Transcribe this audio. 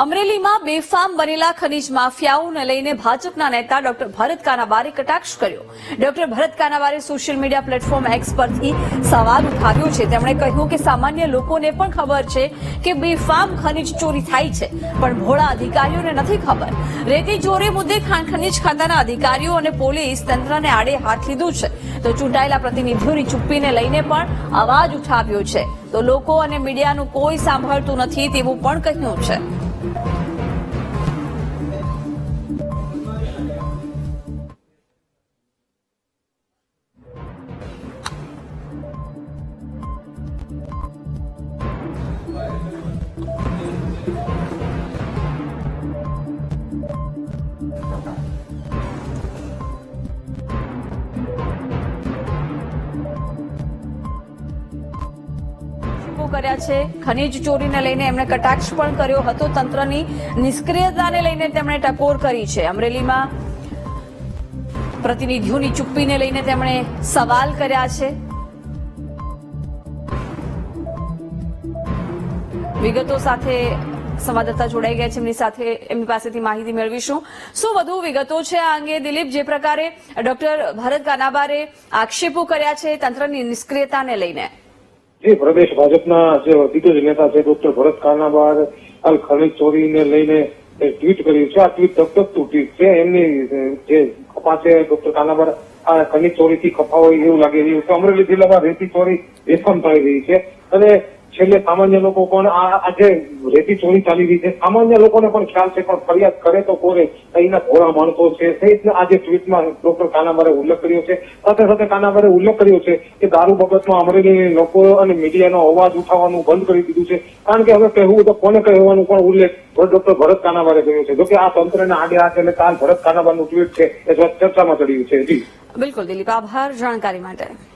અમરેલીમાં બેફામ બનેલા ખનીજ માફિયાઓને લઈને ભાજપના નેતા ડોક્ટર ભરત કાનાબારે કટાક્ષ કર્યો। ડોક્ટર ભરત કાનાબારે સોશિયલ મીડિયા પ્લેટફોર્મ એક્સ પરથી સવાલ ઉઠાવ્યો છે। તેમણે કહ્યું કે સામાન્ય લોકોને પણ ખબર છે કે બેફામ ખનીજ ચોરી થાય છે, પણ ભોળા અધિકારીઓને નથી ખબર। રેતી ચોરી મુદ્દે ખનીજ ખાતાના અધિકારીઓ અને પોલીસ તંત્રને આડે હાથ લીધું છે, તો ચૂંટાયેલા પ્રતિનિધિઓની ચુપ્પીને લઈને પણ અવાજ ઉઠાવ્યો છે, તો લોકો અને મીડિયાનું કોઈ સાંભળતું નથી તેવું પણ કહ્યું છે। કર્યા છે ખનીજ ચોરીને લઈને એમણે કટાક્ષ પણ કર્યો હતો। તંત્રની નિષ્ક્રિયતાને લઈને તેમણે ટકોર કરી છે। અમરેલીમાં પ્રતિનિધિઓની ચુપ્પીને લઈને તેમણે સવાલ કર્યા છે। વિગતો સાથે સંવાદદાતા જોડાઈ ગયા છે, એમની સાથે એમની પાસેથી માહિતી મેળવીશું। શું વધુ વિગતો છે આ અંગે દિલીપ? જે પ્રકારે ડોક્ટર ભરત કાનાબારે આક્ષેપો કર્યા છે તંત્રની નિષ્ક્રિયતાને લઈને। જે પ્રદેશ ભાજપના જે દિગ્ગજ નેતા છે ડોક્ટર ભરત કાનાબાર હાલ ખનીજ ચોરીને લઈને ટ્વીટ કર્યું છે। આ ટ્વીટ ધકધકતું ટ્વીટ છે। એમની જે ખપા છે ડોક્ટર કાનાબાર આ ખનીજ ચોરીથી ખપા હોય એવું લાગી રહ્યું છે। અમરેલી જિલ્લામાં રેતી ચોરી બેફામ થઈ રહી છે અને છેલ્લે સામાન્ય લોકો પણ આજે રેતી ચોરી ચાલી રહી છે, સામાન્ય લોકોને પણ ખ્યાલ છે, પણ ફરિયાદ કરે તો કોરે અહીંના ભોળા માણસો છે સહિતના આજે ટ્વીટમાં ડોક્ટર કાનાબારે ઉલ્લેખ કર્યો છે। સાથે સાથે કાનાબારે ઉલ્લેખ કર્યો છે કે દારૂ બાબતમાં અમરેલી લોકો અને મીડિયાનો અવાજ ઉઠાવવાનું બંધ કરી દીધું છે, કારણ કે હવે કહેવું તો કોને કહેવાનું પણ ઉલ્લેખ ડોક્ટર ભરત કાનાબારે કર્યો છે। જોકે આ તંત્રને આડે હાથ એટલે કાલ ભરત કાનાબારનું ટ્વીટ છે એ ચર્ચામાં ચડ્યું છે। જી બિલકુલ દિલીપ, આભાર જાણકારી માટે।